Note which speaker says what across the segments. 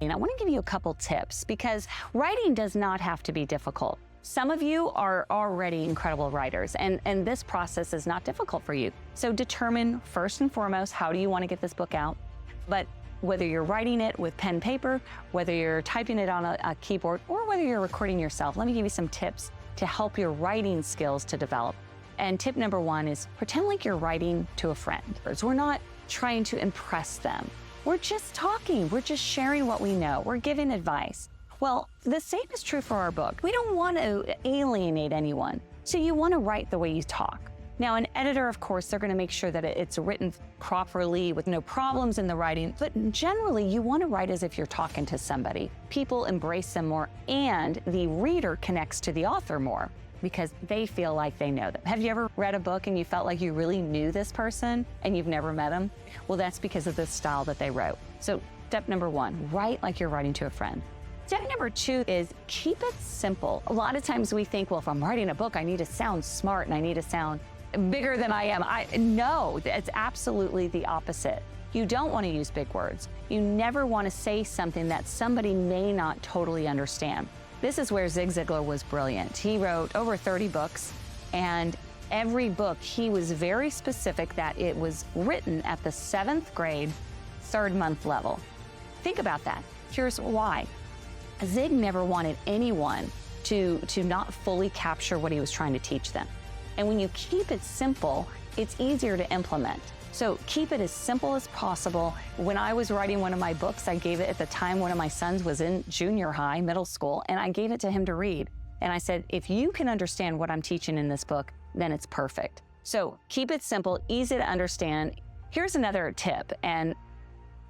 Speaker 1: And I want to give you a couple tips because writing does not have to be difficult. Some of you are already incredible writers, and this process is not difficult for you. So determine first and foremost, how do you want to get this book out? But whether you're writing it with pen and paper, whether you're typing it on a keyboard, or whether you're recording yourself, let me give you some tips to help your writing skills to develop. And tip number one is pretend like you're writing to a friend. We're not trying to impress them. We're just talking. We're just sharing what we know. We're giving advice. Well, the same is true for our book. We don't want to alienate anyone. So you want to write the way you talk. Now, an editor, of course, they're going to make sure that it's written properly with no problems in the writing. But generally, you want to write as if you're talking to somebody. People embrace them more, and the reader connects to the author more because they feel like they know them. Have you ever read a book and you felt like you really knew this person and you've never met them? Well, that's because of the style that they wrote. So step number one, write like you're writing to a friend. Step number two is keep it simple. A lot of times we think, well, if I'm writing a book, I need to sound smart and I need to sound bigger than I am. No, it's absolutely the opposite. You don't want to use big words. You never want to say something that somebody may not totally understand. This is where Zig Ziglar was brilliant. He wrote over 30 books, and every book he was very specific that it was written at the 7th grade, 3rd month level. Think about that. Here's why. Zig never wanted anyone to not fully capture what he was trying to teach them. And when you keep it simple, it's easier to implement. So keep it as simple as possible. When I was writing one of my books, I gave it at the time one of my sons was in junior high, middle school, and I gave it to him to read. And I said, if you can understand what I'm teaching in this book, then it's perfect. So keep it simple, easy to understand. Here's another tip, and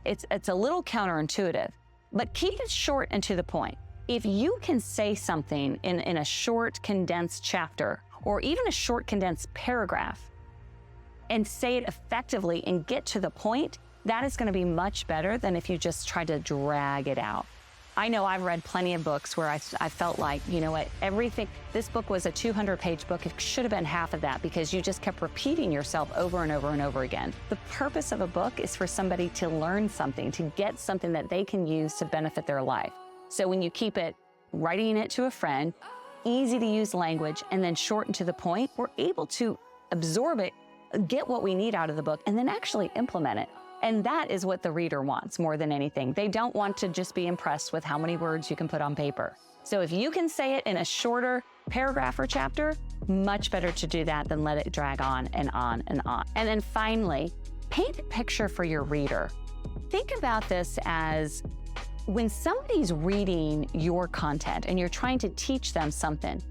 Speaker 1: it's a little counterintuitive, but keep it short and to the point. If you can say something in a short, condensed chapter, or even a short, condensed paragraph, and say it effectively and get to the point, that is going to be much better than if you just try to drag it out. I know I've read plenty of books where I felt like, you know what, this book was a 200-page book. It should have been half of that because you just kept repeating yourself over and over and over again. The purpose of a book is for somebody to learn something, to get something that they can use to benefit their life. So when you keep it, writing it to a friend, easy to use language, and then short and to the point, we're able to absorb it, get what we need out of the book, and then actually implement it. And that is what the reader wants more than anything. They don't want to just be impressed with how many words you can put on paper. So if you can say it in a shorter paragraph or chapter, much better to do that than let it drag on and on and on. And then finally, paint a picture for your reader. Think about this as when somebody's reading your content and you're trying to teach them something,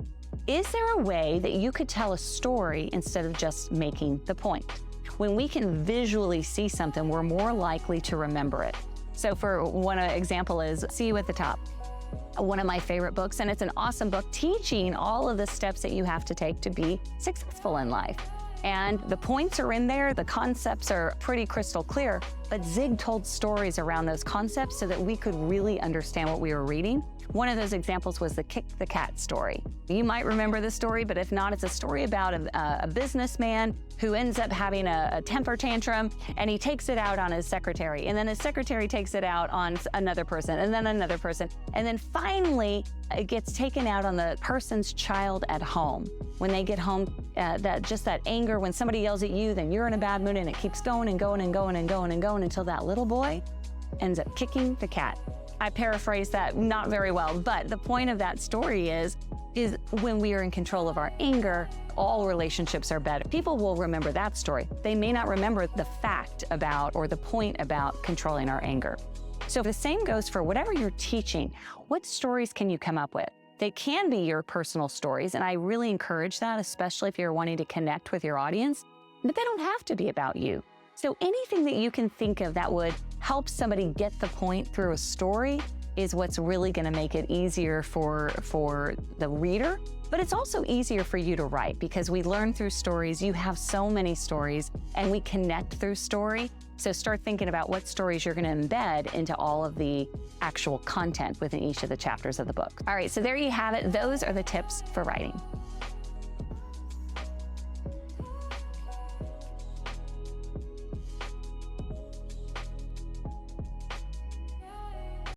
Speaker 1: is there a way that you could tell a story instead of just making the point? When we can visually see something, we're more likely to remember it. So for one example is See You at the Top, one of my favorite books, and it's an awesome book teaching all of the steps that you have to take to be successful in life. And the points are in there, the concepts are pretty crystal clear, but Zig told stories around those concepts so that we could really understand what we were reading. One of those examples was the Kick the Cat story. You might remember the story, but if not, it's a story about a businessman who ends up having a temper tantrum, and he takes it out on his secretary, and then his secretary takes it out on another person, and then another person, and then finally it gets taken out on the person's child at home. When they get home, that anger, when somebody yells at you, then you're in a bad mood, and it keeps going and going and going and going and going until that little boy ends up kicking the cat. I paraphrase that not very well, but the point of that story is when we are in control of our anger, all relationships are better. People will remember that story. They may not remember the fact about or the point about controlling our anger. So the same goes for whatever you're teaching. What stories can you come up with? They can be your personal stories, and I really encourage that, especially if you're wanting to connect with your audience, but they don't have to be about you. So anything that you can think of that would help somebody get the point through a story is what's really going to make it easier for the reader, but it's also easier for you to write because we learn through stories. You have so many stories, and we connect through story. So start thinking about what stories you're going to embed into all of the actual content within each of the chapters of the book. All right, so there you have it. Those are the tips for writing.